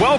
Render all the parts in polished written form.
Well,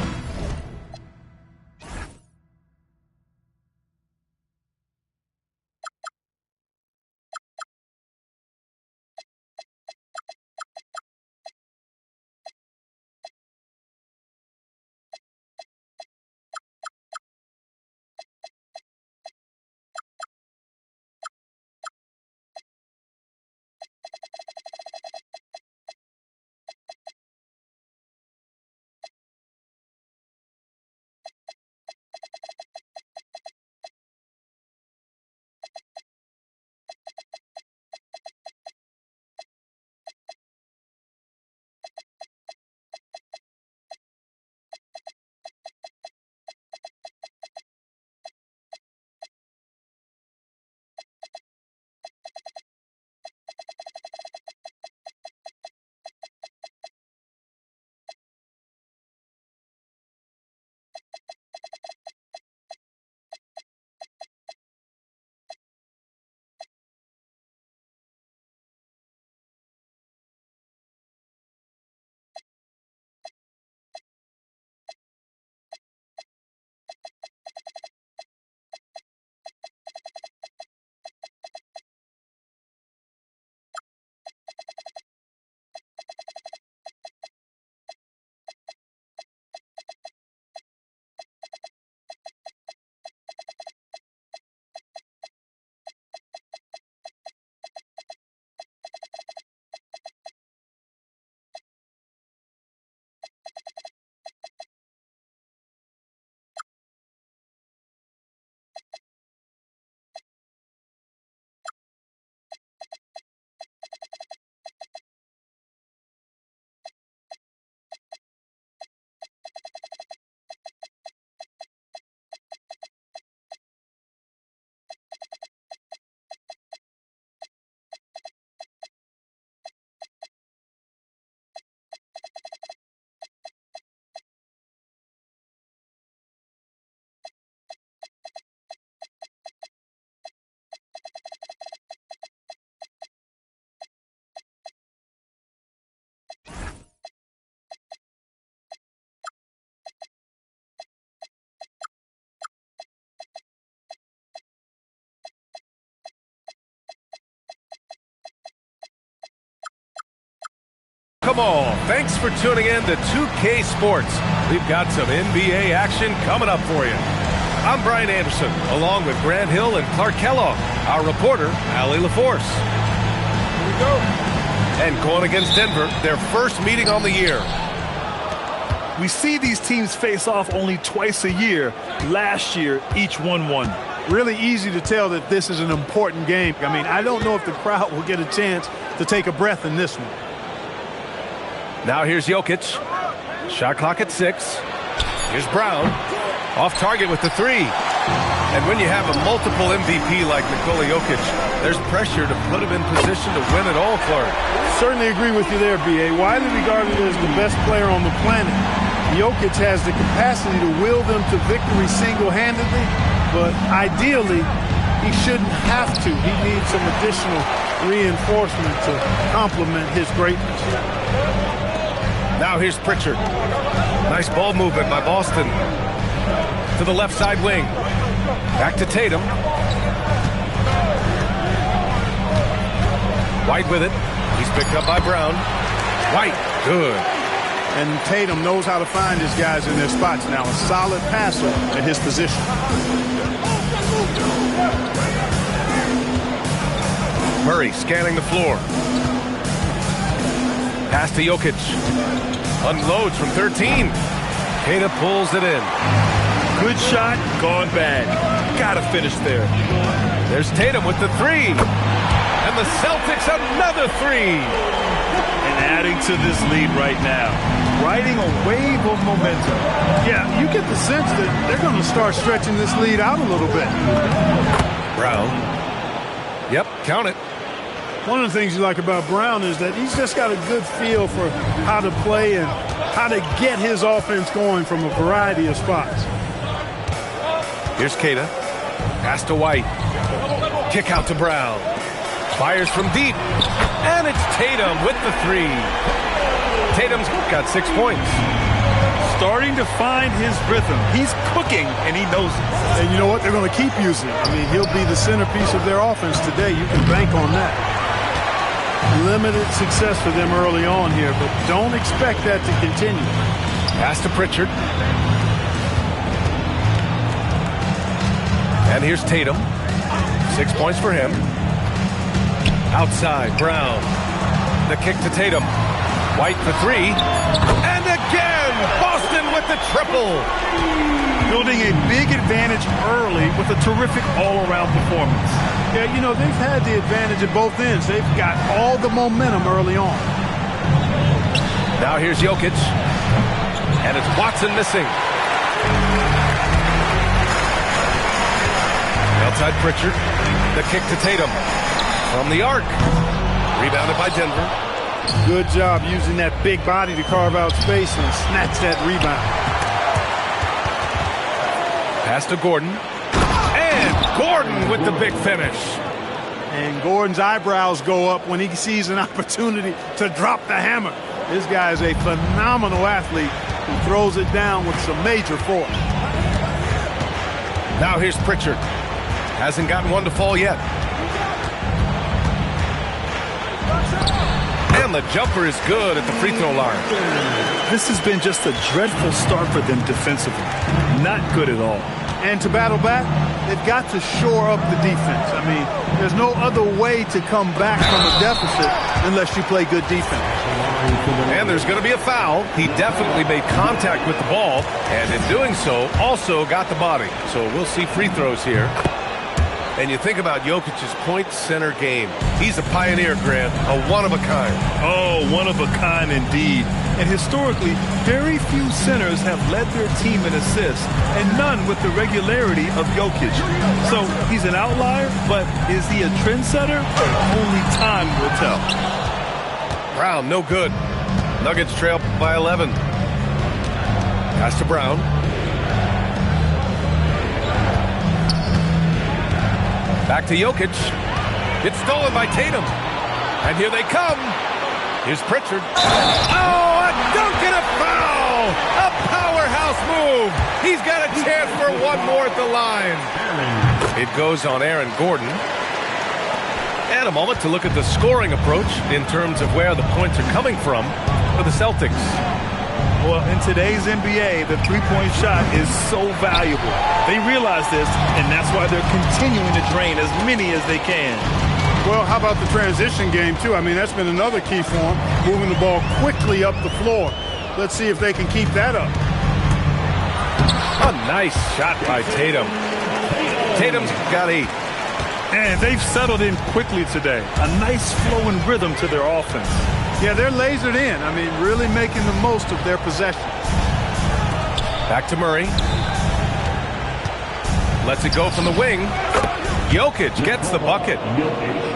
come on. Thanks for tuning in to 2K Sports. We've got some NBA action coming up for you. I'm Brian Anderson, along with Grant Hill and Clark Kellogg. Our reporter, Allie LaForce. Here we go. And going against Denver, their first meeting on the year. We see these teams face off only twice a year. Last year, each won. Really easy to tell that this is an important game. I mean, I don't know if the crowd will get a chance to take a breath in this one. Now here's Jokic. Shot clock at 6. Here's Brown. Off target with the 3. And when you have a multiple MVP like Nikola Jokic, there's pressure to put him in position to win it all, Clark. Certainly agree with you there, B.A. Widely regarded as the best player on the planet, Jokic has the capacity to will them to victory single-handedly, but ideally, he shouldn't have to. He needs some additional reinforcement to complement his greatness. Now here's Pritchard. Nice ball movement by Boston. To the left side wing. Back to Tatum. White with it. He's picked up by Brown. White, good. And Tatum knows how to find his guys in their spots now. A solid passer at his position. Murray scanning the floor. Pass to Jokic. Unloads from 13. Tatum pulls it in. Good shot, gone bad. Gotta finish there. There's Tatum with the 3. And the Celtics another 3. And adding to this lead right now. Riding a wave of momentum. Yeah, you get the sense that they're going to start stretching this lead out a little bit. Brown. Yep, count it. One of the things you like about Brown is that he's just got a good feel for how to play and how to get his offense going from a variety of spots. Here's Keita. Pass to White. Kick out to Brown. Fires from deep. And it's Tatum with the 3. Tatum's got 6 points. Starting to find his rhythm. He's cooking, and he knows it. And you know what? They're going to keep using it. I mean, he'll be the centerpiece of their offense today. You can bank on that. Limited success for them early on here, but don't expect that to continue. Pass to Pritchard. And here's Tatum. 6 points for him. Outside, Brown. The kick to Tatum. White for three. And again, Boston with the triple. Building a big advantage early with a terrific all-around performance. Yeah, you know, they've had the advantage at both ends. They've got all the momentum early on. Now here's Jokic. And it's Watson missing. Outside Pritchard. The kick to Tatum. From the arc. Rebounded by Denver. Good job using that big body to carve out space and snatch that rebound. Pass to Gordon. And Gordon with the big finish. And Gordon's eyebrows go up when he sees an opportunity to drop the hammer. This guy is a phenomenal athlete who throws it down with some major force. Now here's Pritchard. Hasn't gotten one to fall yet. And the jumper is good at the free throw line. This has been just a dreadful start for them defensively. Not good at all. And to battle back, they've got to shore up the defense. I mean, there's no other way to come back from a deficit unless you play good defense. And there's going to be a foul. He definitely made contact with the ball, and in doing so, also got the body. So we'll see free throws here. And you think about Jokic's point center game. He's a pioneer, Grant, a one-of-a-kind. Oh, one-of-a-kind indeed. And historically, very few centers have led their team in assists, and none with the regularity of Jokic. So he's an outlier, but is he a trendsetter? Only time will tell. Brown, no good. Nuggets trail by 11. Pass to Brown. Back to Jokic. It's stolen by Tatum. And here they come. Here's Pritchard. Oh, a dunk and a foul! A powerhouse move. He's got a chance for one more at the line. It goes on Aaron Gordon. And a moment to look at the scoring approach in terms of where the points are coming from for the Celtics. Well, in today's NBA, the three-point shot is so valuable. They realize this, and that's why they're continuing to drain as many as they can. Well, how about the transition game, too? I mean, that's been another key for them, moving the ball quickly up the floor. Let's see if they can keep that up. A nice shot by Tatum. Tatum's got 8. And they've settled in quickly today. A nice flow and rhythm to their offense. Yeah, they're lasered in. I mean, really making the most of their possession. Back to Murray. Lets it go from the wing. Jokic gets the bucket.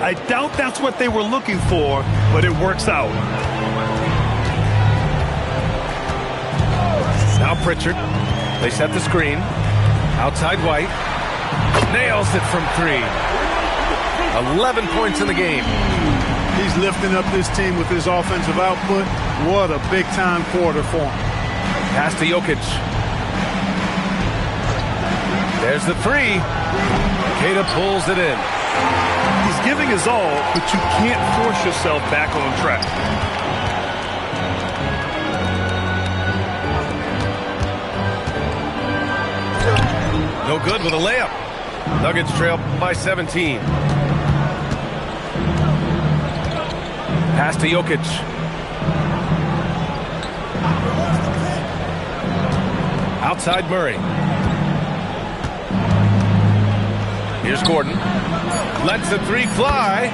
I doubt that's what they were looking for, but it works out. Now Pritchard. They set the screen. Outside White. Nails it from 3. 11 points in the game. He's lifting up this team with his offensive output. What a big-time quarter for him. Pass to Jokic. There's the 3. Queta pulls it in. He's giving his all, but you can't force yourself back on track. No good with a layup. Nuggets trail by 17. Pass to Jokic. Outside Murray. Here's Gordon. Lets the 3 fly.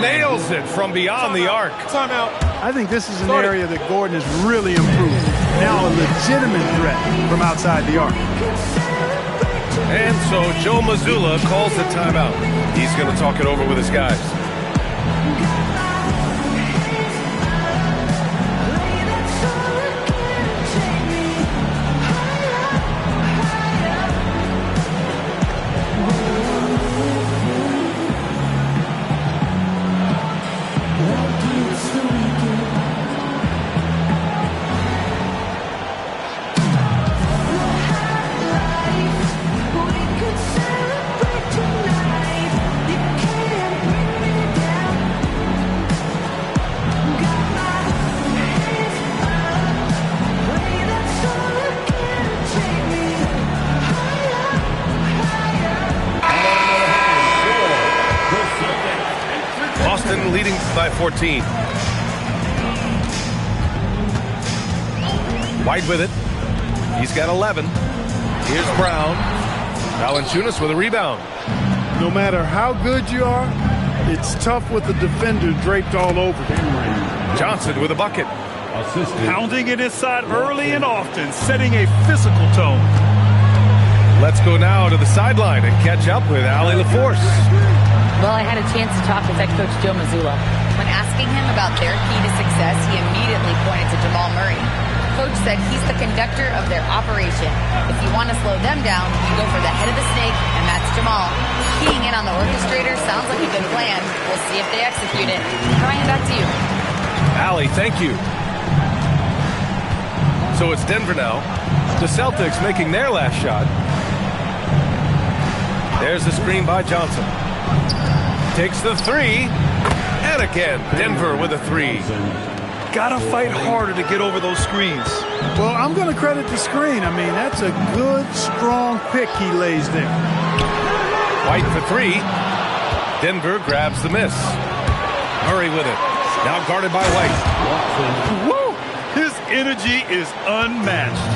Nails it from beyond the arc. Timeout. I think this is an area that Gordon has really improved. Now a legitimate threat from outside the arc. And so Joe Mazzulla calls the timeout. He's going to talk it over with his guys. by 14. White with it. He's got 11. Here's Brown. Valanciunas with a rebound. No matter how good you are, it's tough with the defender draped all over him. Johnson with a bucket. Pounding it inside early and often, setting a physical tone. Let's go now to the sideline and catch up with Allie LaForce. Well, I had a chance to talk with head coach Joe Mazzulla. When asking him about their key to success, he immediately pointed to Jamal Murray. Coach said he's the conductor of their operation. If you want to slow them down, you go for the head of the snake, and that's Jamal. Keying in on the orchestrator sounds like a good plan. We'll see if they execute it. Brian, back to you. Allie, thank you. So it's Denver now. The Celtics making their last shot. There's the screen by Johnson. Takes the three. And again, Denver with a three. Gotta fight harder to get over those screens. Well, I'm going to credit the screen. I mean, that's a good, strong pick he lays there. White for three. Denver grabs the miss. Murray with it. Now guarded by White. Woo! His energy is unmatched.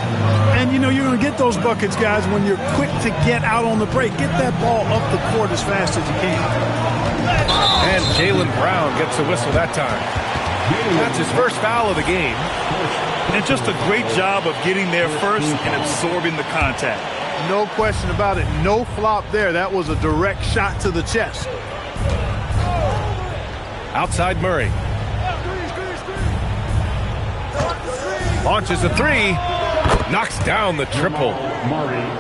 And, you know, you're going to get those buckets, guys, when you're quick to get out on the break. Get that ball up the court as fast as you can. And Jaylen Brown gets a whistle that time. That's his first foul of the game. And just a great job of getting there first and absorbing the contact. No question about it. No flop there. That was a direct shot to the chest. Outside Murray. Launches a three. Knocks down the triple.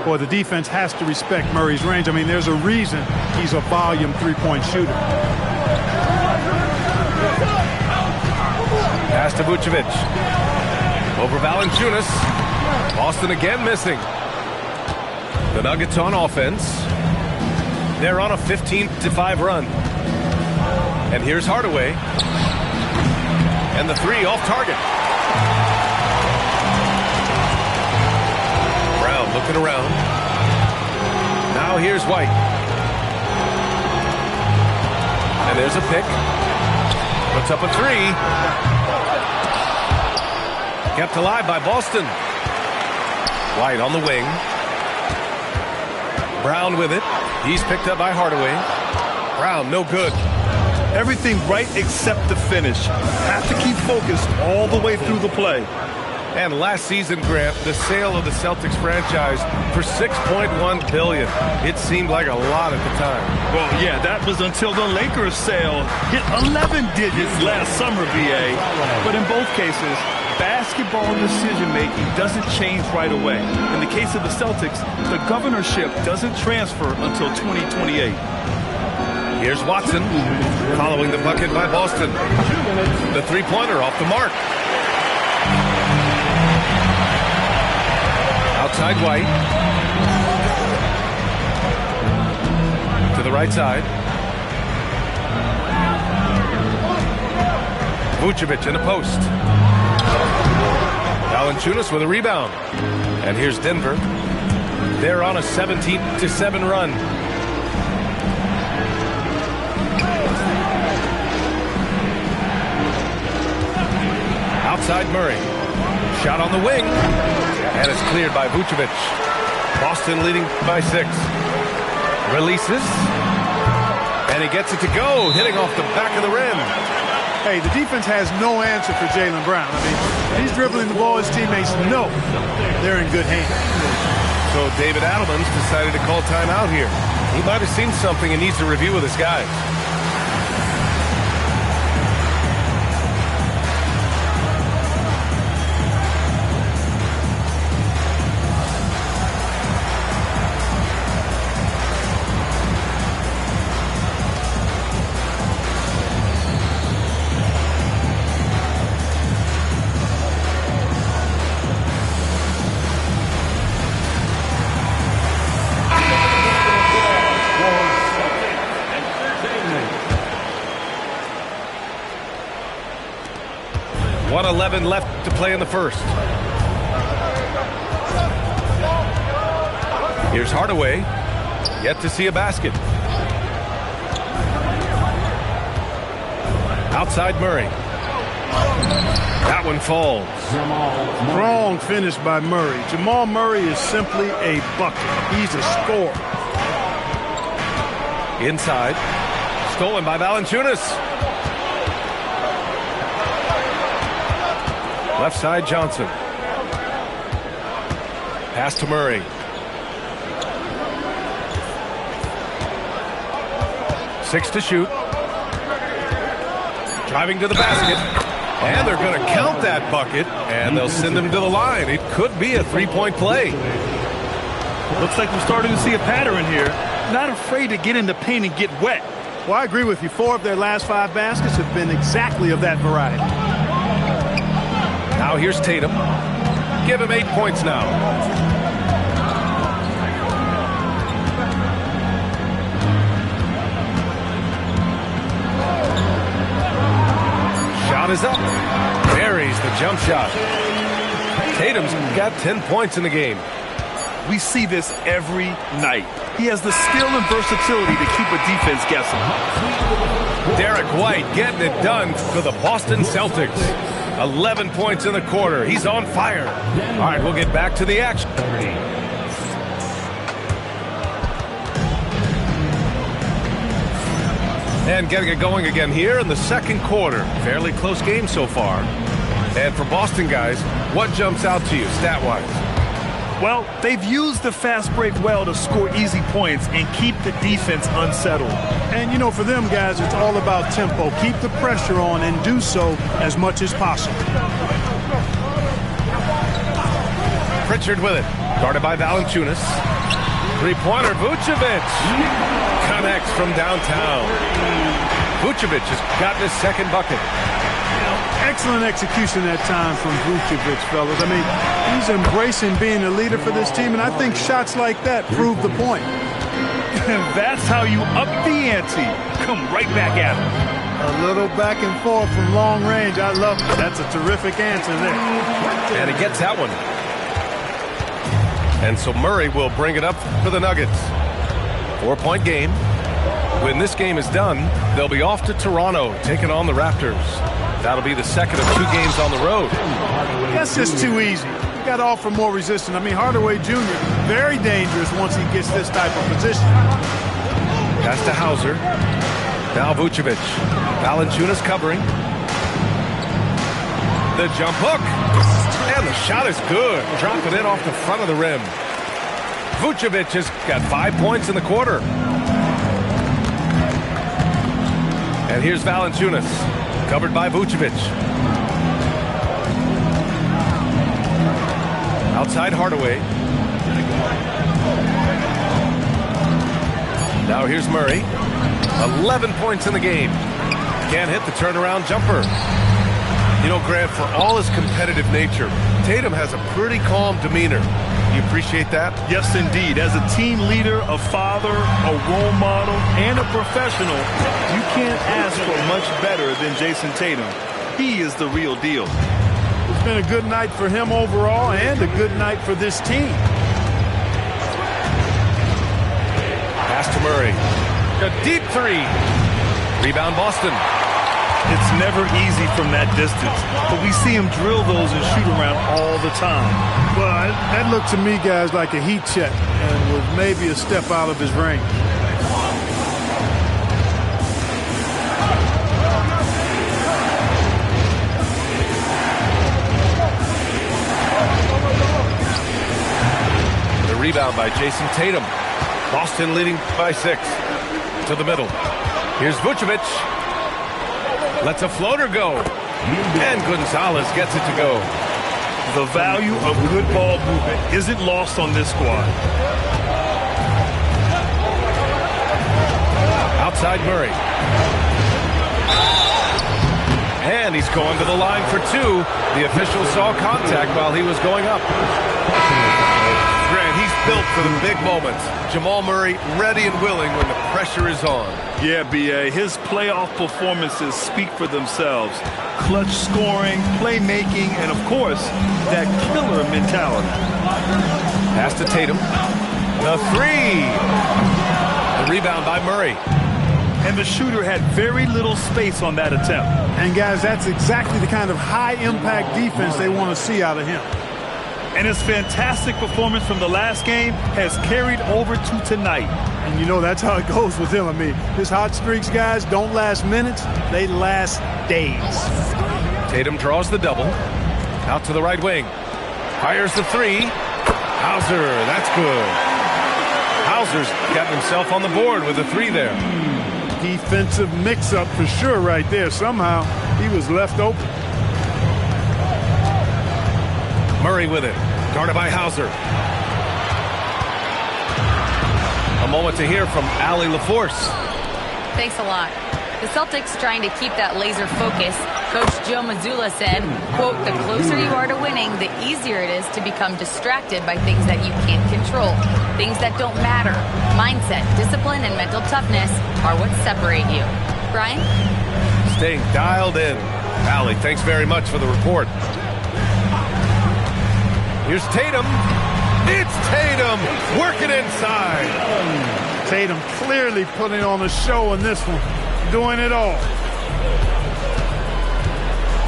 Boy, the defense has to respect Murray's range. I mean, there's a reason he's a volume three-point shooter. Pass to Vucevic. Over Valanciunas. Boston again missing. The Nuggets on offense. They're on a 15-5 run. And here's Hardaway. And the three off target. Brown looking around. Now here's White. And there's a pick. Puts up a three. Kept alive by Boston. White on the wing. Brown with it. He's picked up by Hardaway. Brown, no good. Everything right except the finish. Have to keep focused all the way through the play. And last season, Grant, the sale of the Celtics franchise for $6.1 billion. It seemed like a lot at the time. Well, yeah, that was until the Lakers sale hit 11 digits last summer, BA. But in both cases, basketball decision-making doesn't change right away. In the case of the Celtics, the governorship doesn't transfer until 2028. Here's Watson, following the bucket by Boston. The three-pointer off the mark. Outside White. To the right side. Vucevic in the post. Valanciunas with a rebound. And here's Denver. They're on a 17-7 run. Outside Murray. Shot on the wing. And it's cleared by Vucevic. Boston leading by 6. Releases. And he gets it to go, hitting off the back of the rim. Hey, the defense has no answer for Jaylen Brown. I mean, when he's dribbling the ball, his teammates know they're in good hands. So David Adelman's decided to call timeout here. He might have seen something and needs to review with his guys. .11 left to play in the first. Here's Hardaway. Yet to see a basket. Outside Murray. That one falls. Strong finish by Murray. Jamal Murray is simply a bucket. He's a scorer. Inside. Stolen by Valanciunas. Left side Johnson. Pass to Murray. Six to shoot. Driving to the basket. And they're going to count that bucket, and they'll send him to the line. It could be a three-point play. Looks like we're starting to see a pattern here. Not afraid to get in the paint and get wet. Well, I agree with you. 4 of their last 5 baskets have been exactly of that variety. Now here's Tatum. Give him 8 points now. Shot is up. Buries the jump shot. Tatum's got 10 points in the game. We see this every night. He has the skill and versatility to keep a defense guessing. Derek White getting it done for the Boston Celtics. 11 points in the quarter. He's on fire. All right, we'll get back to the action. And getting it going again here in the second quarter. Fairly close game so far. And for Boston guys, what jumps out to you stat-wise? Well, they've used the fast break well to score easy points and keep the defense unsettled. And, you know, for them guys, it's all about tempo. Keep the pressure on and do so as much as possible. Pritchard with it. Guarded by Valanciunas. Three-pointer, Vucevic. Connects from downtown. Vucevic has gotten his second bucket. Excellent execution that time from Vucevic, fellas. I mean, he's embracing being a leader for this team, and I think shots like that prove the point. That's how you up the ante. Come right back at him. A little back and forth from long range. I love it. That's a terrific answer there. And he gets that one. And so Murray will bring it up for the Nuggets. 4-point game. When this game is done, they'll be off to Toronto, taking on the Raptors. That'll be the second of 2 games on the road. That's just too easy. You got to offer more resistance. I mean, Hardaway Jr., very dangerous once he gets this type of position. Pass to Hauser. Now Vucevic. Valanciunas covering. The jump hook. And the shot is good. Dropping it off the front of the rim. Vucevic has got 5 points in the quarter. And here's Valanciunas. Covered by Vucevic. Outside Hardaway. Now here's Murray. 11 points in the game. Can't hit the turnaround jumper. You know, Grant, for all his competitive nature, Tatum has a pretty calm demeanor. You appreciate that? Yes, indeed. As a team leader, a father, a role model, and a professional, you can't ask for much better than Jason Tatum. He is the real deal. It's been a good night for him overall and a good night for this team. Pass to Murray. A deep 3. Rebound Boston. It's never easy from that distance, but we see him drill those and shoot around all the time. Well, that looked to me, guys, like a heat check and was maybe a step out of his range. The rebound by Jason Tatum. Boston leading by 6. To the middle. Here's Vucevic. Lets a floater go. And Gonzalez gets it to go. The value of good ball movement isn't lost on this squad. Outside Murray. And he's going to the line for 2. The official saw contact while he was going up. Grant, he's built for the big moments. Jamal Murray ready and willing when the pressure is on. Yeah, B.A., his playoff performances speak for themselves. Clutch scoring, playmaking, and, of course, that killer mentality. Pass to Tatum. The 3. The rebound by Murray. and the shooter had very little space on that attempt. And, guys, that's exactly the kind of high-impact defense they want to see out of him. And his fantastic performance from the last game has carried over to tonight. And, you know, that's how it goes with him. I mean, his hot streaks, guys, don't last minutes. They last days. Tatum draws the double. Out to the right wing. Fires the three. Hauser, that's good. Hauser's gotten himself on the board with a three there. Defensive mix-up for sure right there. Somehow he was left open. Murray with it. Guarded by Hauser. A moment to hear from Allie LaForce. Thanks a lot. The Celtics trying to keep that laser focus. Coach Joe Mazzulla said, quote, the closer you are to winning, the easier it is to become distracted by things that you can't control. Things that don't matter. Mindset, discipline, and mental toughness are what separate you. Brian? Staying dialed in. Allie, thanks very much for the report. Here's Tatum. It's Tatum working inside. Tatum clearly putting on a show in this one. Doing it all.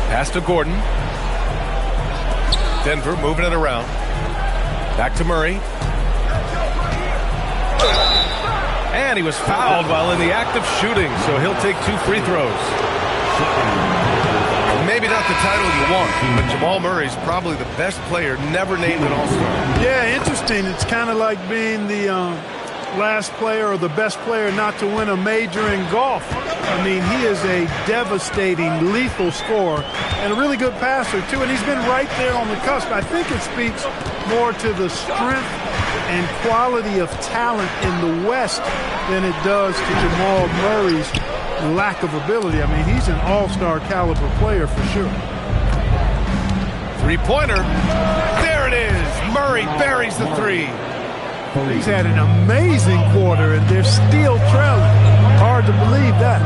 Pass to Gordon. Denver moving it around. Back to Murray. And he was fouled while in the act of shooting, so he'll take 2 free throws. Maybe not the title you want, but Jamal Murray's probably the best player never named an All-Star. Yeah, interesting. It's kind of like being the last player or the best player not to win a major in golf. I mean, he is a devastating, lethal scorer and a really good passer, too. And he's been right there on the cusp. I think it speaks more to the strength and quality of talent in the West than it does to Jamal Murray's lack of ability. I mean, he's an all-star caliber player for sure. Three-pointer. There it is. Murray buries the three. He's had an amazing quarter, and they're still trailing. Hard to believe that.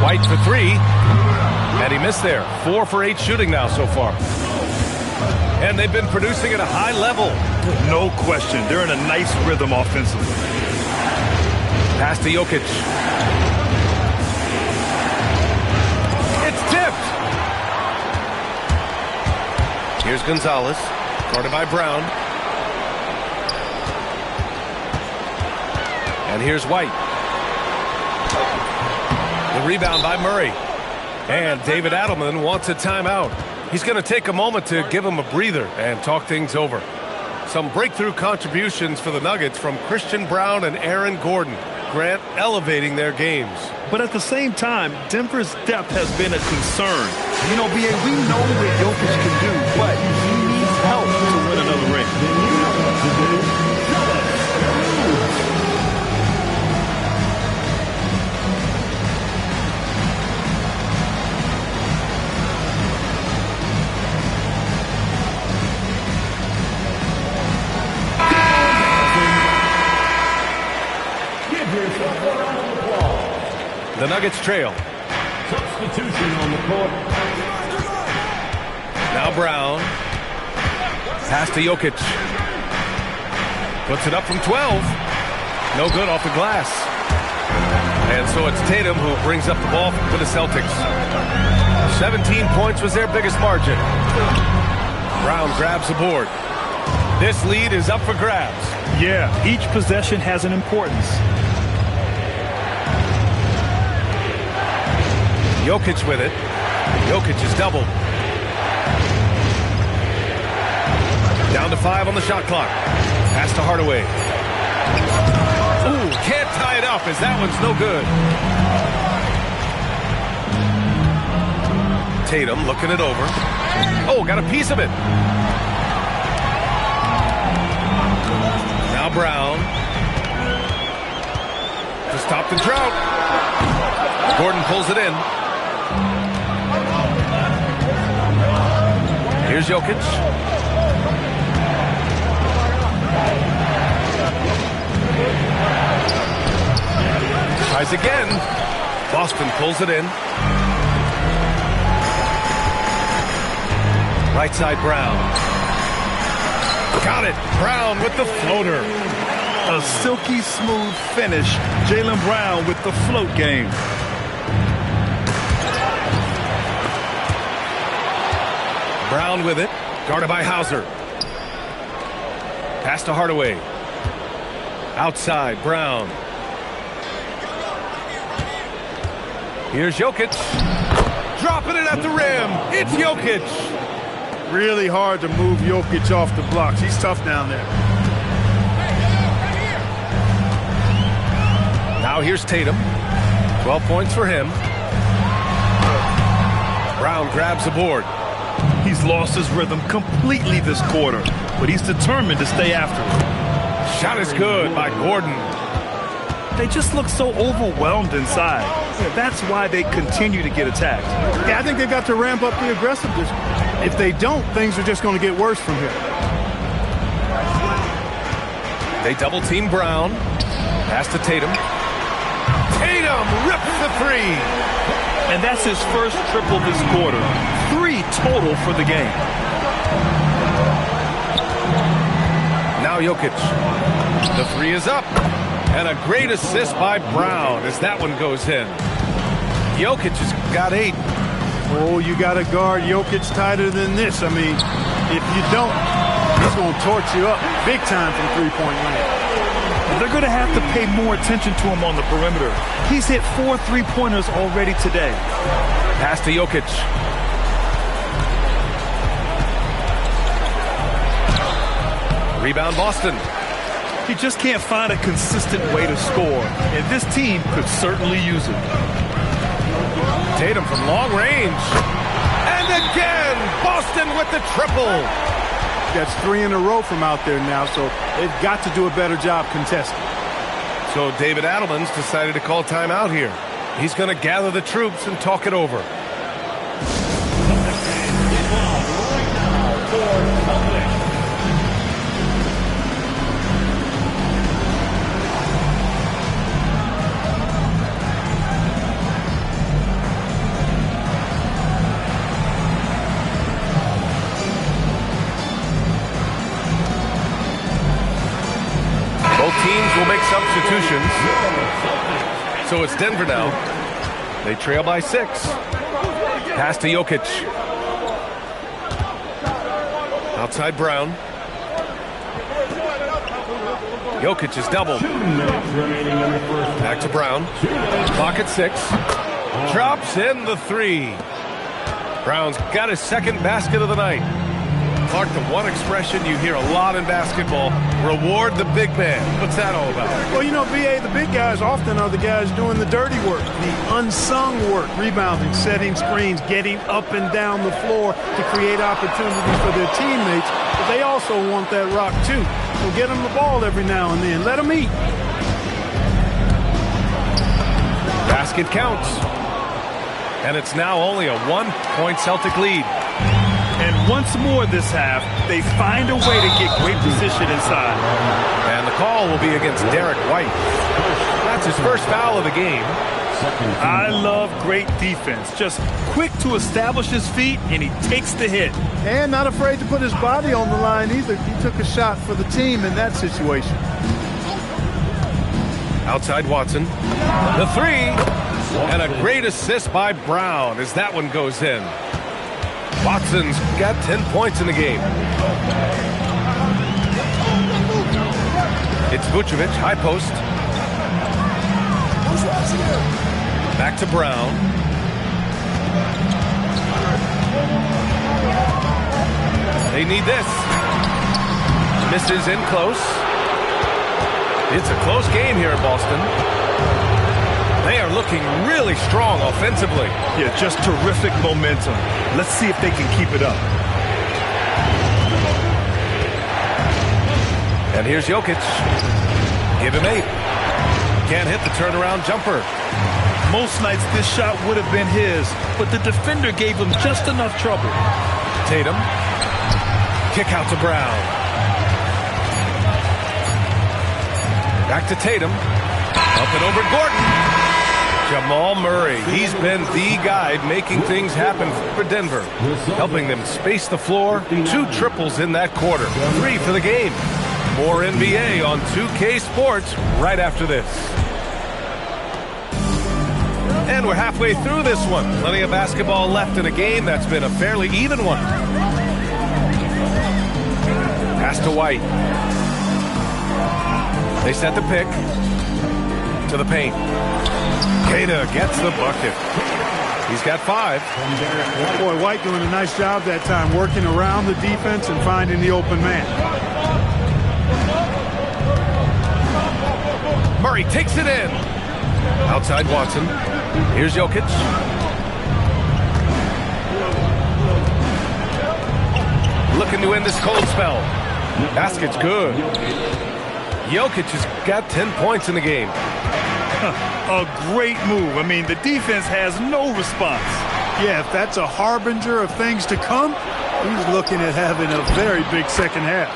White for three. And he missed there. 4 for 8 shooting now so far. And they've been producing at a high level. No question. They're in a nice rhythm offensively. Pass to Jokic. It's tipped. Here's Gonzalez. Guarded by Brown. And here's White. The rebound by Murray. And David Adelman wants a timeout. He's going to take a moment to give him a breather and talk things over. Some breakthrough contributions for the Nuggets from Christian Brown and Aaron Gordon. Grant elevating their games. But at the same time, Denver's depth has been a concern. You know, BA, we know what Jokic can do, but he needs help to win another ring. The Nuggets trail. Substitution on the court. Now Brown. Pass to Jokic. Puts it up from 12. No good off the glass. And so it's Tatum who brings up the ball for the Celtics. 17 points was their biggest margin. Brown grabs the board. This lead is up for grabs. Yeah, each possession has an importance. Jokic with it. Jokic is doubled. Down to 5 on the shot clock. Pass to Hardaway. Ooh, can't tie it up as that one's no good. Tatum looking it over. Oh, got a piece of it. Now Brown. To stop the drought. Gordon pulls it in. Here's Jokic. Tries again. Boston pulls it in. Right side Brown. Got it. Brown with the floater. A silky smooth finish. Jaylen Brown with the float game. Brown with it. Guarded by Hauser. Pass to Hardaway. Outside, Brown. Here's Jokic. Dropping it at the rim. It's Jokic. Really hard to move Jokic off the blocks. He's tough down there. Now here's Tatum. 12 points for him. Brown grabs the board. He's lost his rhythm completely this quarter, but he's determined to stay after it. Shot is good by Gordon. They just look so overwhelmed inside. That's why they continue to get attacked. Yeah, I think they've got to ramp up the aggressiveness. If they don't, things are just going to get worse from here. They double team Brown. Pass to Tatum. Tatum rips the three. And that's his first triple this quarter. 3 total for the game. Now Jokic. The three is up. And a great assist by Brown as that one goes in. Jokic has got 8. Oh, you got to guard Jokic tighter than this. I mean, if you don't, he's going to torch you up big time from three-point land. They're going to have to pay more attention to him on the perimeter. He's hit 4 3-pointers already today. Pass to Jokic. Rebound Boston. He just can't find a consistent way to score, and this team could certainly use it. Tatum from long range. And again, Boston with the triple. That's 3 in a row from out there now, so they've got to do a better job contesting. So David Adelman's decided to call timeout here. He's going to gather the troops and talk it over. Teams will make substitutions. So it's Denver now. They trail by 6. Pass to Jokic. Outside Brown. Jokic is doubled. Back to Brown. Clock at 6. Drops in the 3. Brown's got his second basket of the night. Clark, the one expression you hear a lot in basketball, reward the big man. What's that all about? Well, you know, BA, the big guys often are the guys doing the dirty work, the unsung work, rebounding, setting screens, getting up and down the floor to create opportunities for their teammates. But they also want that rock, too. So get them the ball every now and then. Let them eat. Basket counts. And it's now only a 1-point Celtic lead. And once more this half, they find a way to get great position inside. And the call will be against Derek White. That's his first foul of the game. I love great defense. Just quick to establish his feet, and he takes the hit. And not afraid to put his body on the line either. He took a shot for the team in that situation. Outside Watson. The 3. And a great assist by Brown as that one goes in. Watson's got 10 points in the game. It's Vucevic, high post. Back to Brown. They need this. Misses in close. It's a close game here in Boston. They are looking really strong offensively. Yeah, just terrific momentum. Let's see if they can keep it up. And here's Jokic. Give him 8. Can't hit the turnaround jumper. Most nights this shot would have been his, but the defender gave him just enough trouble. Tatum. Kick out to Brown. Back to Tatum. Up and over Gordon. Jamal Murray, he's been the guy making things happen for Denver, helping them space the floor. 2 triples in that quarter. 3 for the game. More NBA on 2K Sports right after this. And we're halfway through this one. Plenty of basketball left in a game that's been a fairly even one. Pass to White. They set the pick to the paint. Keita gets the bucket. He's got 5. Boy, White doing a nice job that time, working around the defense and finding the open man. Murray takes it in. Outside Watson. Here's Jokic. Looking to end this cold spell. Basket's good. Jokic has got 10 points in the game. A great move. I mean, the defense has no response. Yeah, if that's a harbinger of things to come, he's looking at having a very big second half.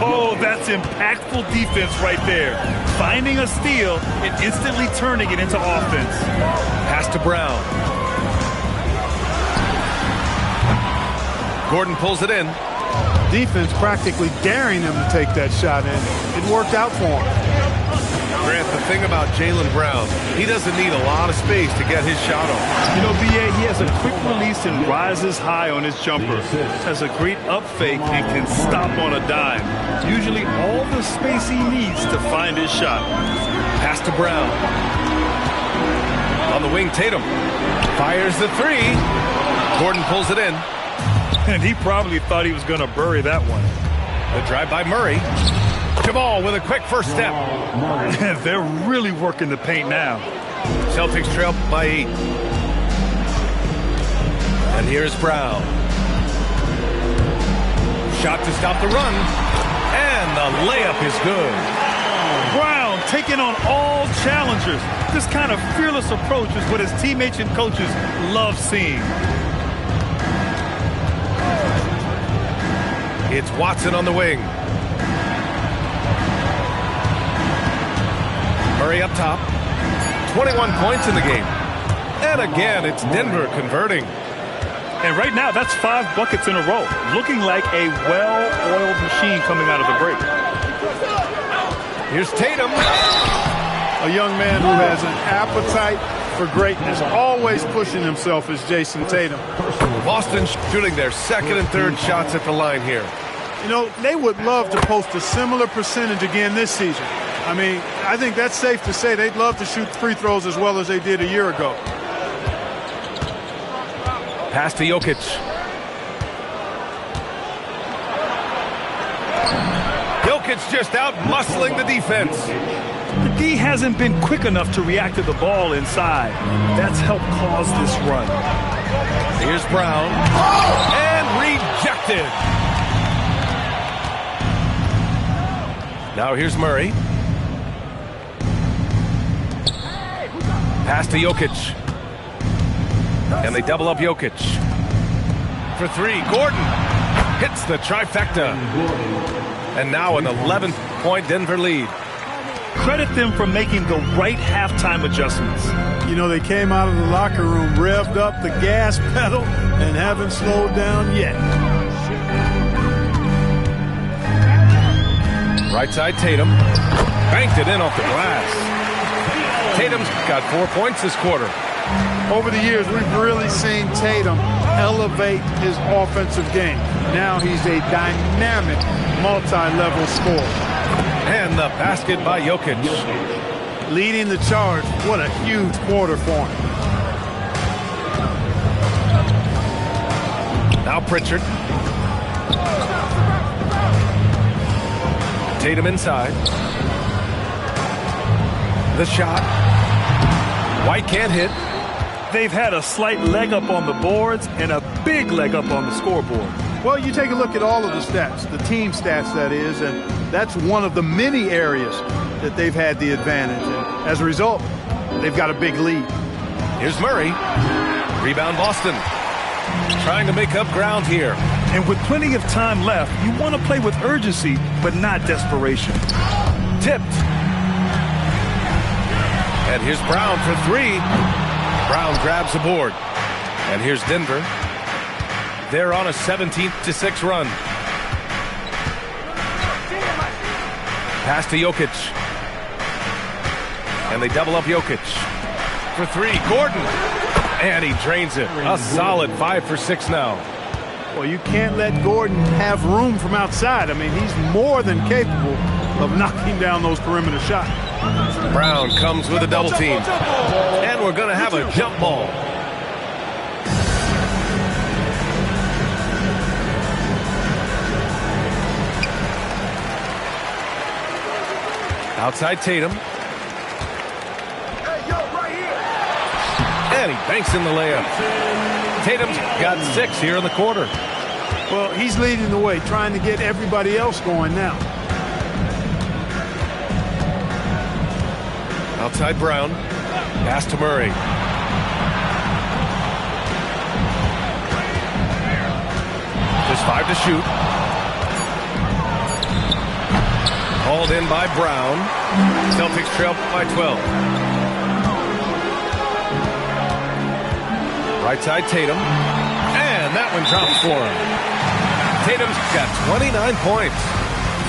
Oh, that's impactful defense right there. Finding a steal and instantly turning it into offense. Pass to Brown. Gordon pulls it in. Defense practically daring him to take that shot, and it worked out for him. Grant, the thing about Jaylen Brown, he doesn't need a lot of space to get his shot off. You know, BA, he has a quick release and rises high on his jumper. Has a great up fake and can stop on a dime. Usually all the space he needs to find his shot. Pass to Brown. On the wing, Tatum fires the 3. Gordon pulls it in. And he probably thought he was going to bury that one. The drive by Murray. Jamal with a quick first step. They're really working the paint now. Celtics trail by 8. And here's Brown. Shot to stop the run. And the layup is good. Brown taking on all challengers. This kind of fearless approach is what his teammates and coaches love seeing. It's Watson on the wing. Murray up top. 21 points in the game. And again, it's Denver converting. And right now, that's 5 buckets in a row. Looking like a well-oiled machine coming out of the break. Here's Tatum. A young man who has an appetite for greatness, always pushing himself, is Jason Tatum. Boston shooting their second and third shots at the line here. You know, they would love to post a similar percentage again this season. I mean, I think that's safe to say they'd love to shoot free throws as well as they did a year ago. Pass to Jokic. Jokic just out muscling the defense. The D hasn't been quick enough to react to the ball inside. That's helped cause this run. Here's Brown. And rejected. Now here's Murray. Pass to Jokic. And they double up Jokic. For 3, Gordon hits the trifecta. And now an 11-point Denver lead. Credit them for making the right halftime adjustments. You know, they came out of the locker room, revved up the gas pedal, and haven't slowed down yet. Right side, Tatum. Banked it in off the glass. Tatum's got 4 points this quarter. Over the years, we've really seen Tatum elevate his offensive game. Now he's a dynamic, multi-level scorer. And the basket by Jokic. Leading the charge. What a huge quarter for him. Now Pritchard. Tatum inside. The shot. White can't hit. They've had a slight leg up on the boards and a big leg up on the scoreboard. Well, you take a look at all of the stats, the team stats that is, and that's one of the many areas that they've had the advantage. And as a result, they've got a big lead. Here's Murray. Rebound Boston. Trying to make up ground here. And with plenty of time left, you want to play with urgency, but not desperation. Tipped. And here's Brown for 3. Brown grabs the board. And here's Denver. They're on a 17-6 run. Pass to Jokic. And they double up Jokic. For three, Gordon. And he drains it. A solid 5 for 6 now. Well, you can't let Gordon have room from outside. I mean, he's more than capable of knocking down those perimeter shots. Brown comes with a double team. And we're going to have a jump ball. Outside Tatum. And he banks in the layup. Tatum's got 6 here in the quarter. Well, he's leading the way, trying to get everybody else going now. Outside Brown. Pass to Murray. Just 5 to shoot. Hauled in by Brown. Celtics trail by 12. Right side Tatum. And that one drops for him. Tatum's got 29 points.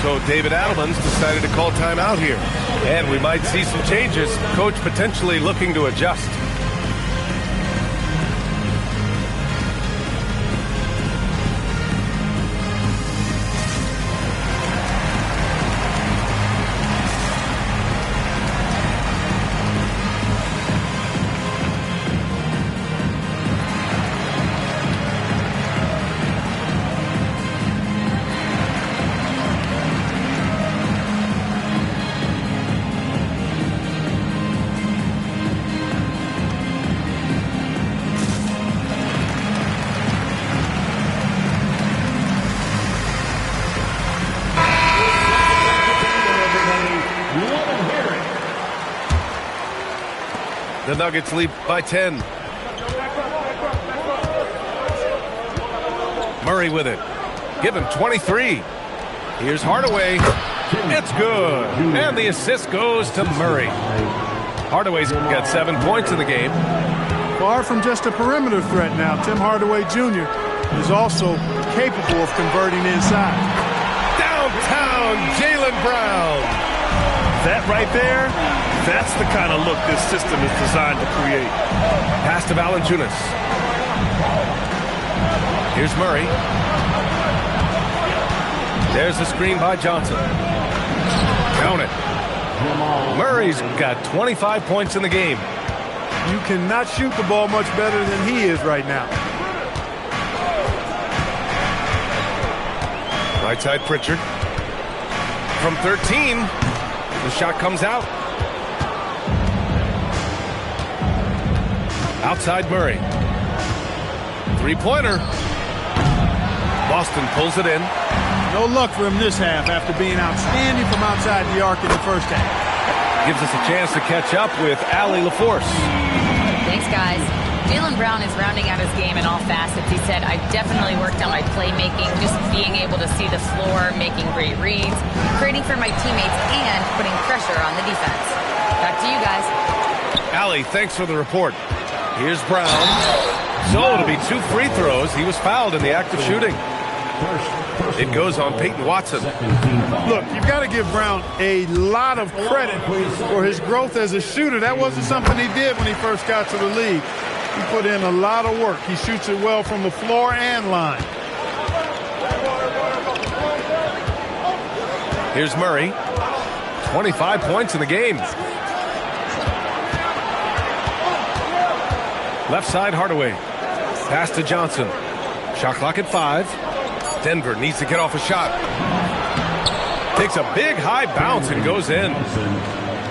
So David Adelman's decided to call timeout here. And we might see some changes. Coach potentially looking to adjust. The Nuggets lead by 10. Murray with it. Give him 23. Here's Hardaway. It's good. And the assist goes to Murray. Hardaway's got 7 points in the game. Far from just a perimeter threat now, Tim Hardaway Jr. is also capable of converting inside. Downtown, Jaylen Brown. That right there, that's the kind of look this system is designed to create. Pass to Valanciunas. Here's Murray. There's the screen by Johnson. Count it. Murray's got 25 points in the game. You cannot shoot the ball much better than he is right now. Right side Pritchard. From 13, the shot comes out. Outside Murray. Three-pointer. Boston pulls it in. No luck for him this half after being outstanding from outside the arc in the first half. Gives us a chance to catch up with Allie LaForce. Thanks, guys. Jaylen Brown is rounding out his game in all facets. He said, I've definitely worked on my playmaking, just being able to see the floor, making great reads, creating for my teammates, and putting pressure on the defense. Back to you guys. Allie, thanks for the report. Here's Brown. So it'll be 2 free throws. He was fouled in the act of shooting. It goes on Peyton Watson. Look, you've got to give Brown a lot of credit for his growth as a shooter. That wasn't something he did when he first got to the league. He put in a lot of work. He shoots it well from the floor and line. Here's Murray. 25 points in the game. Left side, Hardaway. Pass to Johnson. Shot clock at 5. Denver needs to get off a shot. Takes a big high bounce and goes in.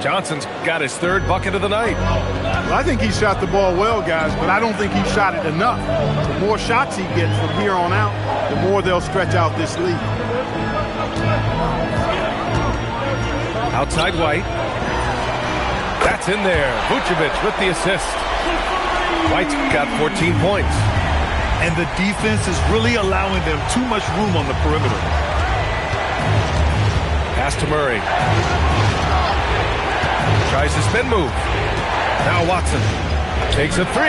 Johnson's got his 3rd bucket of the night. Well, I think he shot the ball well, guys, but I don't think he shot it enough. The more shots he gets from here on out, the more they'll stretch out this lead. Outside White. That's in there. Vucevic with the assist. White's got 14 points. And the defense is really allowing them too much room on the perimeter. Pass to Murray. Tries the spin move. Now Watson takes a 3.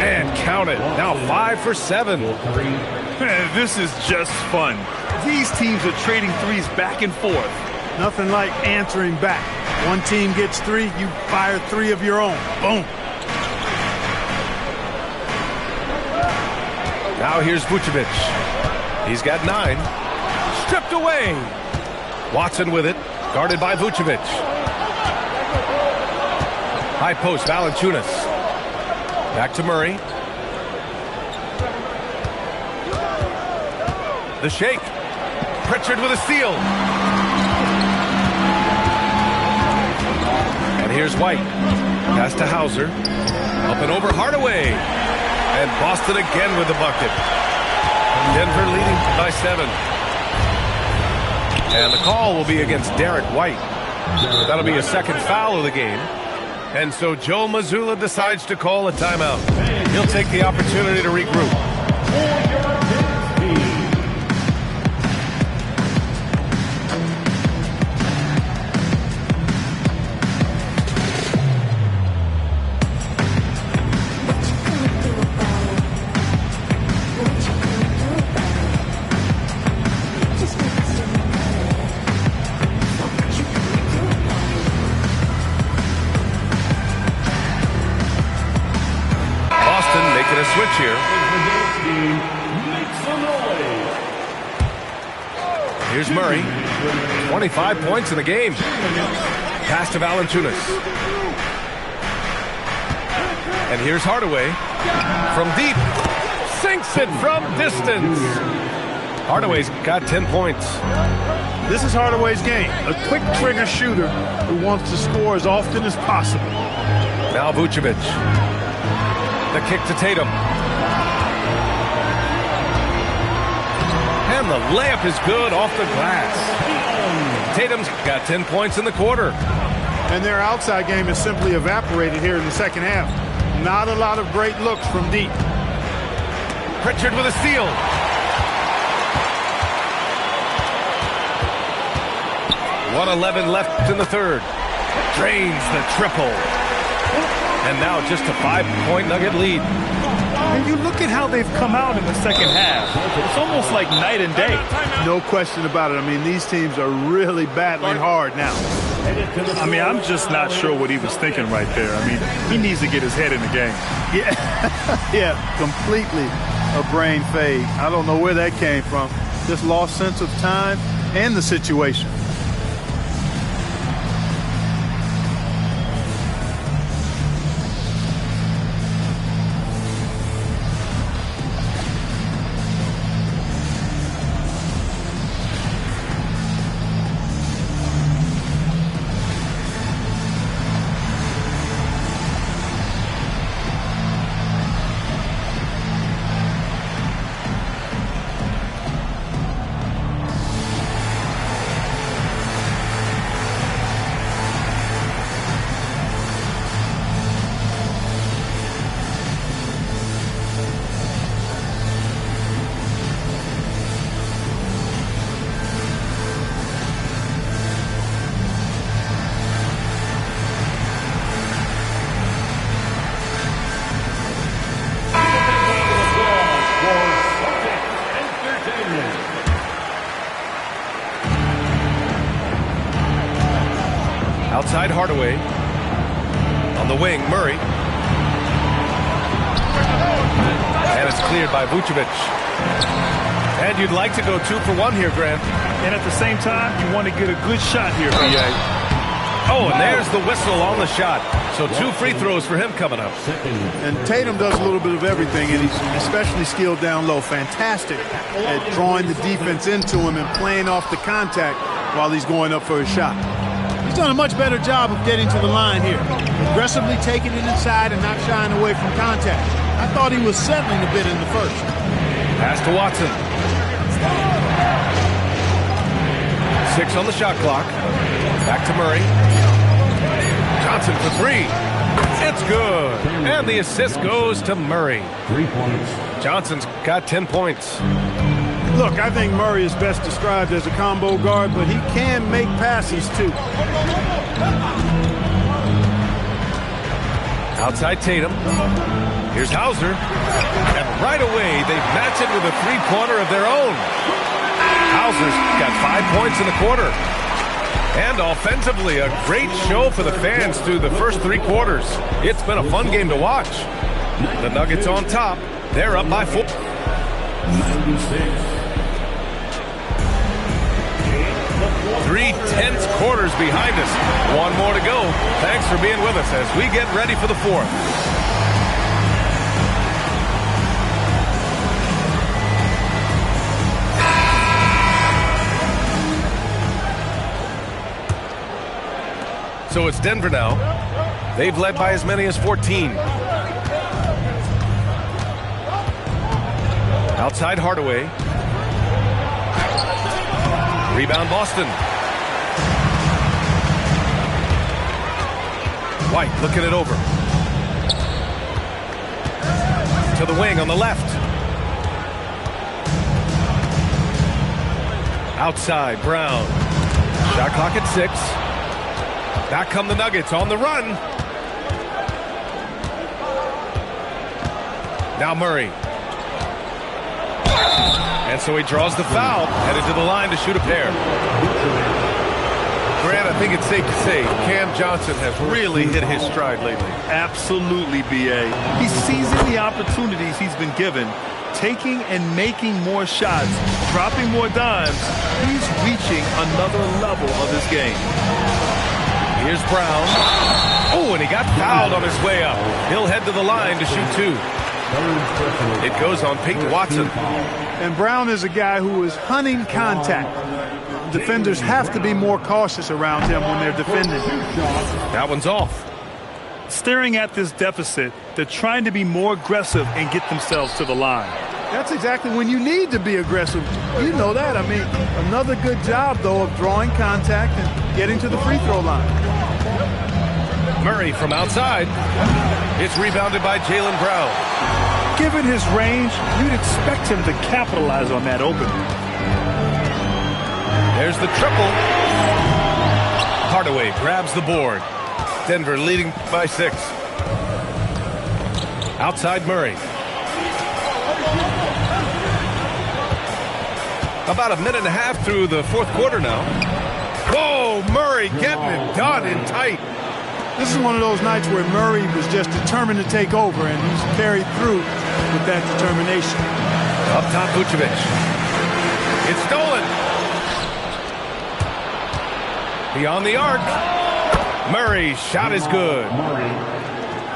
And count it. Now 5 for 7. Man, this is just fun. These teams are trading threes back and forth. Nothing like answering back. One team gets 3, you fire 3 of your own. Boom. Now here's Vucevic. He's got 9. Stripped away. Watson with it. Guarded by Vucevic. High post, Valanciunas. Back to Murray. The shake. Pritchard with a steal. And here's White. Pass to Hauser. Up and over Hardaway. And Boston again with the bucket. Denver leading by 7. And the call will be against Derek White. That'll be a second foul of the game. And so Joe Mazzulla decides to call a timeout. He'll take the opportunity to regroup. Switch here. Here's Murray. 25 points in the game. Pass to Valanciunas. And here's Hardaway. From deep. Sinks it from distance. Hardaway's got 10 points. This is Hardaway's game. A quick trigger shooter who wants to score as often as possible. Now Vucevic. The kick to Tatum. And the layup is good off the glass. Tatum's got 10 points in the quarter. And their outside game is simply evaporated here in the second half. Not a lot of great looks from deep. Pritchard with a steal. .111 left in the third. Drains the triple. And now just a 5-point Nugget lead. And you look at how they've come out in the second half. It's almost like night and day. No question about it. I mean, these teams are really battling hard now. I mean, I'm just not sure what he was thinking right there. I mean, he needs to get his head in the game. Yeah, yeah, completely a brain fade. I don't know where that came from. Just lost sense of time and the situation. Outside Hardaway. On the wing, Murray. And it's cleared by Vucevic. And you'd like to go 2 for 1 here, Grant. And at the same time, you want to get a good shot here, B.A. Oh, and there's the whistle on the shot. So 2 free throws for him coming up. And Tatum does a little bit of everything, and he's especially skilled down low. Fantastic at drawing the defense into him and playing off the contact while he's going up for his shot. He's done a much better job of getting to the line here. Aggressively taking it inside and not shying away from contact. I thought he was settling a bit in the first. Pass to Watson. 6 on the shot clock. Back to Murray. Johnson for 3. It's good. And the assist goes to Murray. 3 points. Johnson's got 10 points. Look, I think Murray is best described as a combo guard, but he can make passes too. Outside Tatum. Here's Hauser. And right away, they match it with a three-pointer of their own. Hauser's got 5 points in the quarter. And offensively, a great show for the fans through the first 3 quarters. It's been a fun game to watch. The Nuggets on top. They're up by 4. 96. 3 tense quarters behind us. 1 more to go. Thanks for being with us as we get ready for the 4th. So it's Denver now. They've led by as many as 14. Outside Hardaway. Rebound Boston. White looking it over. To the wing on the left. Outside Brown. Shot clock at 6. Back come the Nuggets on the run. Now Murray. And so he draws the foul, headed to the line to shoot a pair. Grant, I think it's safe to say Cam Johnson has really hit his stride lately. Absolutely, B.A. He's seizing the opportunities he's been given, taking and making more shots, dropping more dimes. He's reaching another level of his game. Here's Brown. Oh, and he got fouled on his way up. He'll head to the line to shoot 2. It goes on Peyton Watson. And Brown is a guy who is hunting contact. Defenders have to be more cautious around him when they're defending. That one's off. Staring at this deficit, they're trying to be more aggressive and get themselves to the line. That's exactly when you need to be aggressive. You know that. I mean, another good job, though, of drawing contact and getting to the free throw line. Murray from outside. It's rebounded by Jaylen Brown. Given his range, you'd expect him to capitalize on that opening. There's the triple. Hardaway grabs the board. Denver leading by 6. Outside Murray. About a minute and a half through the 4th quarter now. Whoa, Murray getting it done in tight. This is one of those nights where Murray was just determined to take over, and he's carried through with that determination. Up top, Vucevic. It's stolen. Beyond the arc. Murray's shot is good.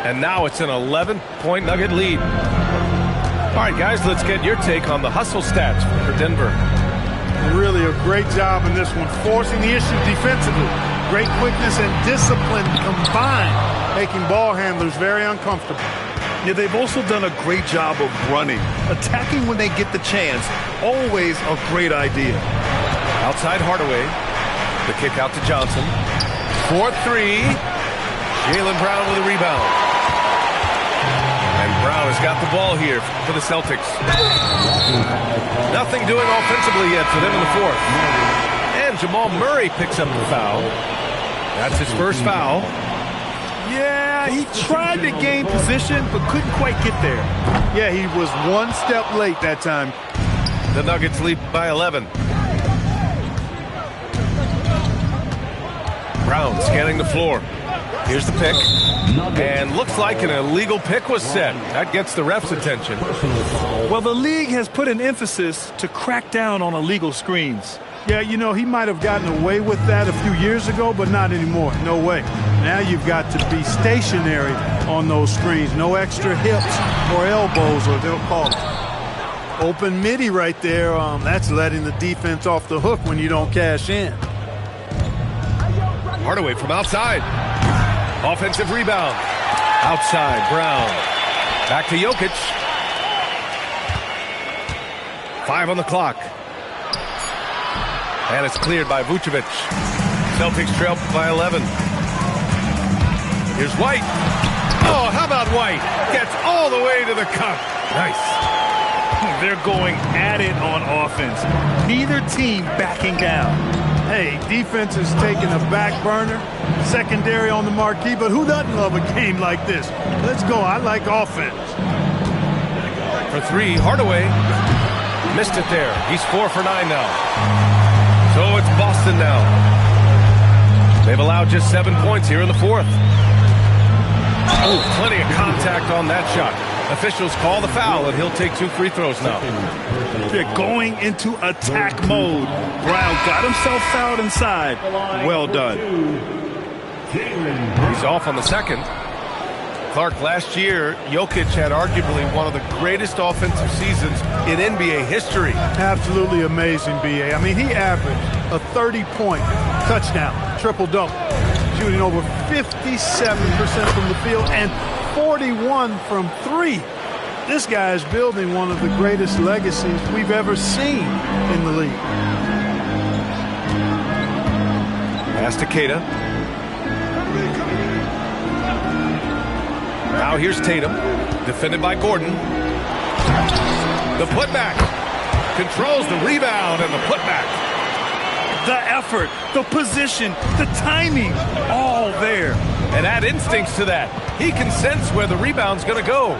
And now it's an 11-point Nugget lead. All right, guys, let's get your take on the hustle stats for Denver. Really a great job in this one, forcing the issue defensively. Great quickness and discipline combined, making ball handlers very uncomfortable. Yeah, they've also done a great job of running. Attacking when they get the chance, always a great idea. Outside Hardaway. The kick out to Johnson. 4-3. Jaylen Brown with a rebound. And Brown has got the ball here for the Celtics. Nothing doing offensively yet for them in the 4th. And Jamal Murray picks up the foul. That's his first foul. Yeah, he tried to gain position, but couldn't quite get there. Yeah, he was one step late that time. The Nuggets lead by 11. Brown scanning the floor. Here's the pick. And looks like an illegal pick was set. That gets the ref's attention. Well, the league has put an emphasis to crack down on illegal screens. Yeah, you know, he might have gotten away with that a few years ago, but not anymore. No way. Now you've got to be stationary on those screens. No extra hips or elbows, or they'll call it. Open midi right there. That's letting the defense off the hook when you don't cash in. Hardaway from outside. Offensive rebound. Outside, Brown. Back to Jokic. 5 on the clock. And it's cleared by Vucevic. Celtics trail by 11. Here's White. Oh, how about White? Gets all the way to the cup. Nice. They're going at it on offense. Neither team backing down. Hey, defense is taking a back burner. Secondary on the marquee, but who doesn't love a game like this? Let's go. I like offense. For 3, Hardaway. Missed it there. He's 4 for 9 now. So it's Boston now. They've allowed just 7 points here in the fourth. Oh, plenty of contact on that shot. Officials call the foul, and he'll take 2 free throws now. They're going into attack mode. Brown got himself fouled inside. Well done. He's off on the second. Clark, last year, Jokic had arguably one of the greatest offensive seasons in NBA history. Absolutely amazing, B.A. I mean, he averaged a 30-point touchdown, triple-double, shooting over 57% from the field and 41 from 3. This guy is building one of the greatest legacies we've ever seen in the league. Pass to Keita. Now here's Tatum, defended by Gordon. The putback. Controls the rebound and the putback. The effort, the position, the timing, all there. And add instincts to that. He can sense where the rebound's going to go.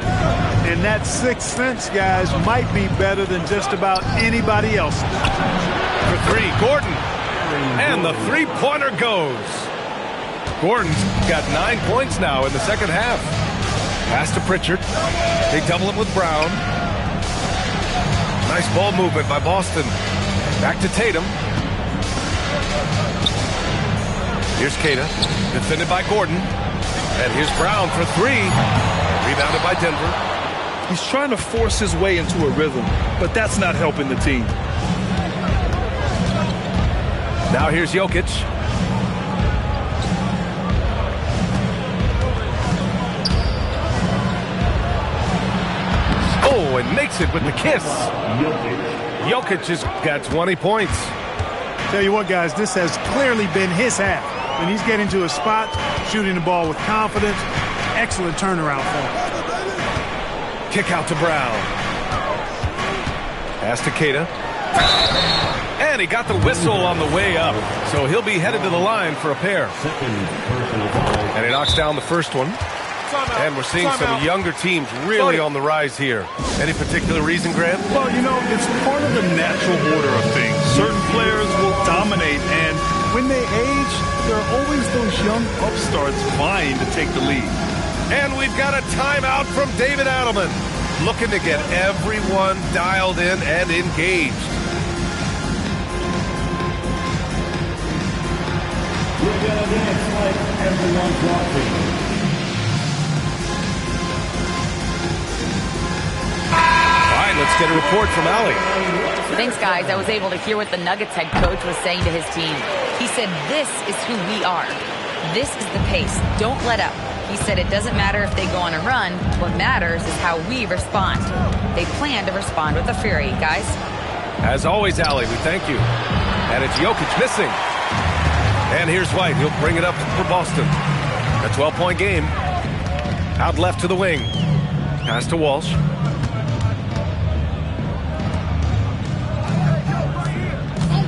And that sixth sense, guys, might be better than just about anybody else. For 3, Gordon. And the three-pointer goes. Gordon's got 9 points now in the second half. Pass to Pritchard. They double him with Brown. Nice ball movement by Boston. Back to Tatum. Here's Keita, defended by Gordon. And here's Brown for 3. Rebounded by Denver. He's trying to force his way into a rhythm, but that's not helping the team. Now here's Jokic. Oh, and makes it with the kiss. Jokic has got 20 points. Tell you what, guys, this has clearly been his half. When he's getting to a spot, shooting the ball with confidence, excellent turnaround for him. Kick out to Brown. Pass to Keita. And he got the whistle on the way up, so he'll be headed to the line for a pair. And he knocks down the first one. And we're seeing some younger teams really on the rise here. Any particular reason, Grant? Well, you know, it's part of the natural order of things. Certain players will dominate, and when they age, there are always those young upstarts vying to take the lead. And we've got a timeout from David Adelman, looking to get everyone dialed in and engaged. We're going to dance like everyone's watching. Let's get a report from Allie. Thanks, guys. I was able to hear what the Nuggets head coach was saying to his team. He said, this is who we are. This is the pace. Don't let up. He said it doesn't matter if they go on a run. What matters is how we respond. They plan to respond with a fury, guys. As always, Allie, we thank you. And it's Jokic missing. And here's White. He'll bring it up for Boston. A 12-point game. Out left to the wing. Pass to Walsh.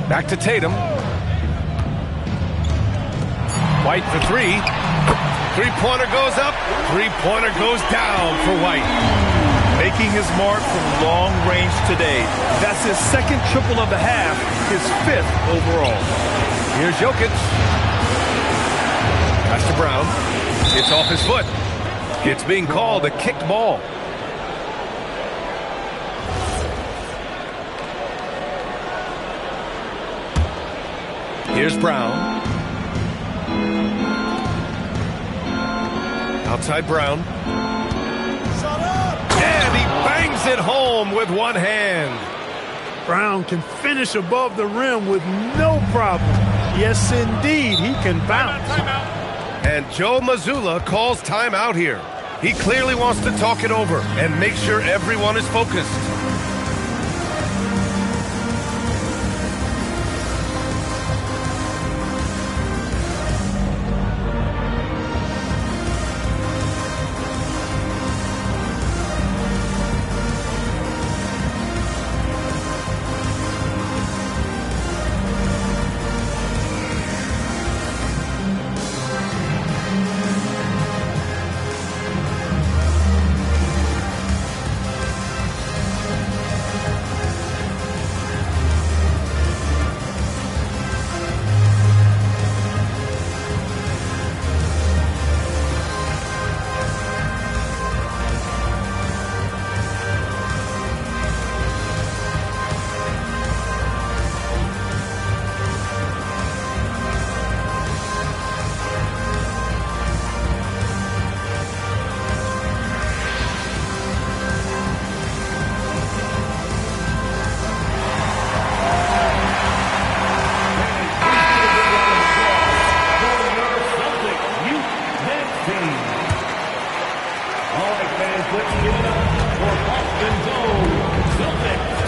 Back to Tatum. White for 3. Three-pointer goes up. Three-pointer goes down for White. Making his mark from long range today. That's his second triple of the half, his 5th overall. Here's Jokic. Pass to Brown. It's off his foot. It's being called a kicked ball. Here's Brown. Outside Brown. And he bangs it home with one hand. Brown can finish above the rim with no problem. Yes, indeed, he can bounce. And Joe Mazzulla calls timeout here. He clearly wants to talk it over and make sure everyone is focused.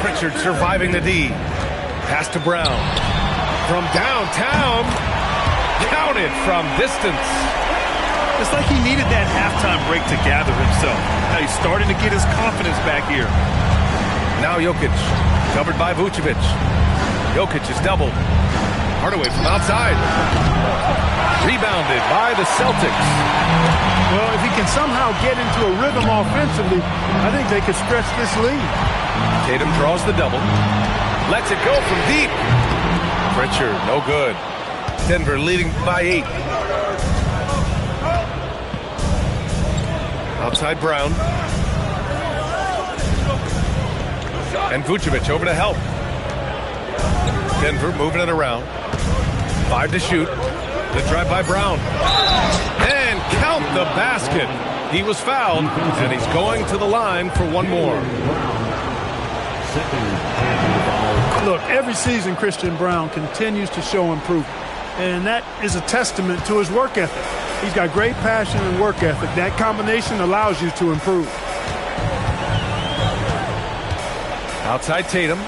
Pritchard surviving the D. Pass to Brown. From downtown. Counted from distance. It's like he needed that halftime break to gather himself. Now he's starting to get his confidence back here. Now Jokic, covered by Vucevic. Jokic is doubled. Hardaway from outside. Rebounded by the Celtics. Well, if he can somehow get into a rhythm offensively, I think they could stretch this lead. Tatum draws the double. Lets it go from deep. Pritchard, no good. Denver leading by 8. Outside Brown. And Vucevic over to help. Denver moving it around. 5 to shoot. The drive by Brown. And count the basket. He was fouled, and he's going to the line for one more. Look, every season Christian Brown continues to show improvement, and that is a testament to his work ethic. He's got great passion and work ethic. That combination allows you to improve. Outside Tatum.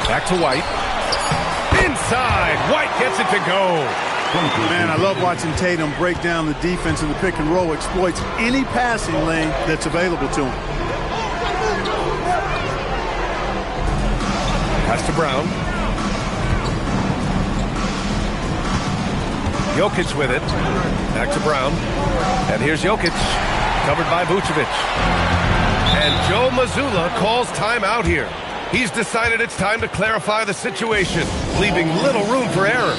Back to White. Inside. White gets it to go. Man, I love watching Tatum break down the defense in the pick and roll, exploits any passing lane that's available to him. Pass to Brown. Jokic with it. Back to Brown. And here's Jokic, covered by Vucevic. And Joe Mazzulla calls timeout here. He's decided it's time to clarify the situation, leaving little room for error.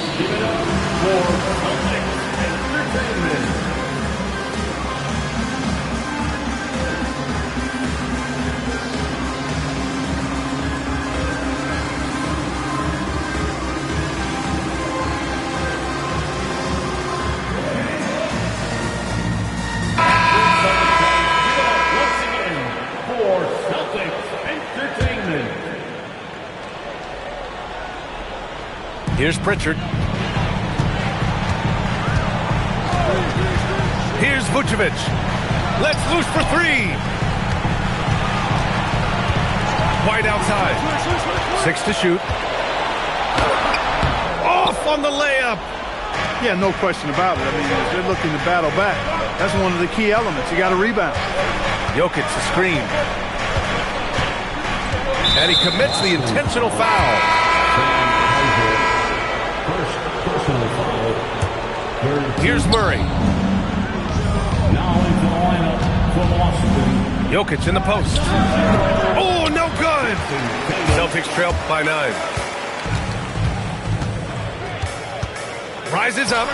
Here's Pritchard. Here's Vucevic. Let's loose for 3. White outside. 6 to shoot. Off on the layup. Yeah, no question about it. I mean, if they're looking to battle back, that's one of the key elements. You got to rebound. Jokic the screen. And he commits the intentional foul. Here's Murray. Now into the lineup for Boston. Jokic in the post. Oh, no good. Celtics trail by 9. Rises up.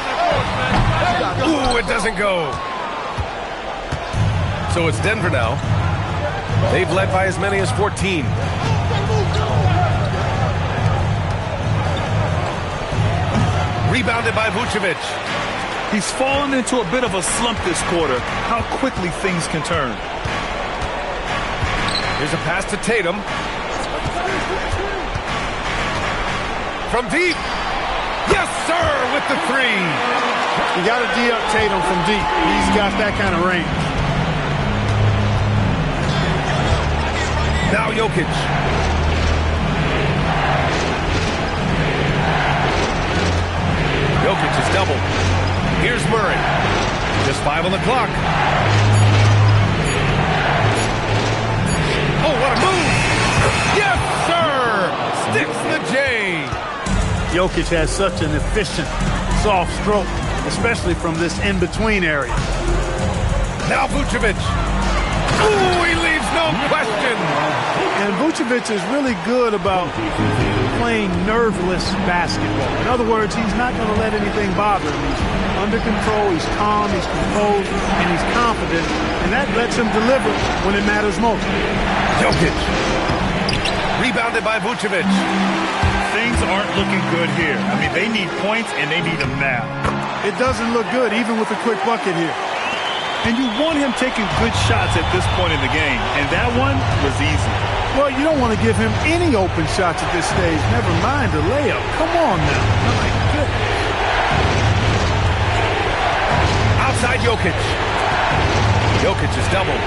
Ooh, it doesn't go. So it's Denver now. They've led by as many as 14. Rebounded by Vucevic. He's fallen into a bit of a slump this quarter. How quickly things can turn. Here's a pass to Tatum. From deep. Yes, sir, with the 3. You got to D up Tatum from deep. He's got that kind of range. Now Jokic. Jokic is doubled. Here's Murray. Just 5 on the clock. Oh, what a move! Yes, sir! Sticks the J. Jokic has such an efficient, soft stroke, especially from this in-between area. Now Vucevic. Ooh, he leaves no question. And Vucevic is really good about playing nerveless basketball. In other words, he's not going to let anything bother him. He's under control, he's calm, he's composed, and he's confident, and that lets him deliver when it matters most. Jokic. Rebounded by Vucevic. Things aren't looking good here. I mean, they need points, and they need them now. It doesn't look good, even with a quick bucket here. And you want him taking good shots at this point in the game, and that one was easy. Well, you don't want to give him any open shots at this stage, never mind a layup. Come on now. My goodness. Outside Jokic. Jokic is doubled.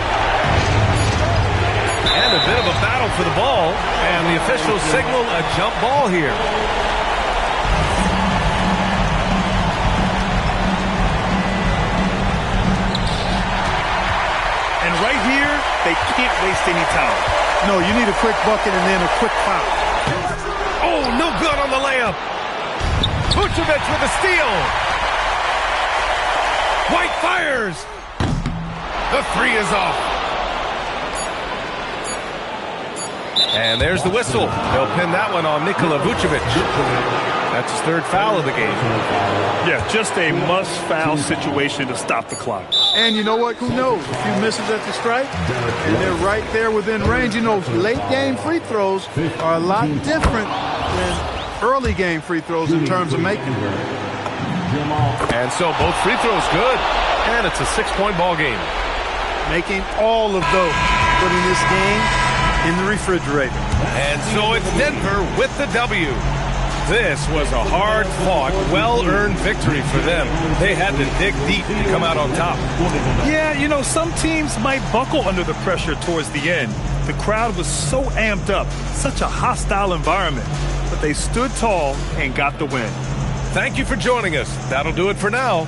And a bit of a battle for the ball. And the officials signal a jump ball here. And right here, they can't waste any time. No, you need a quick bucket and then a quick foul. Oh, no good on the layup. Vucevic with a steal. White fires. The three is off. And there's the whistle. They'll pin that one on Nikola Vucevic. That's his third foul of the game. Yeah, just a must-foul situation to stop the clock. And you know what? Who knows? A few misses at the stripe, and they're right there within range. You know, late-game free throws are a lot different than early-game free throws in terms of making them. And so both free throws good. And it's a 6-point ball game. Making all of those, putting this game in the refrigerator. And so it's Denver with the W. This was a hard-fought, well-earned victory for them. They had to dig deep to come out on top. Yeah, you know, some teams might buckle under the pressure towards the end. The crowd was so amped up, such a hostile environment. But they stood tall and got the win. Thank you for joining us. That'll do it for now.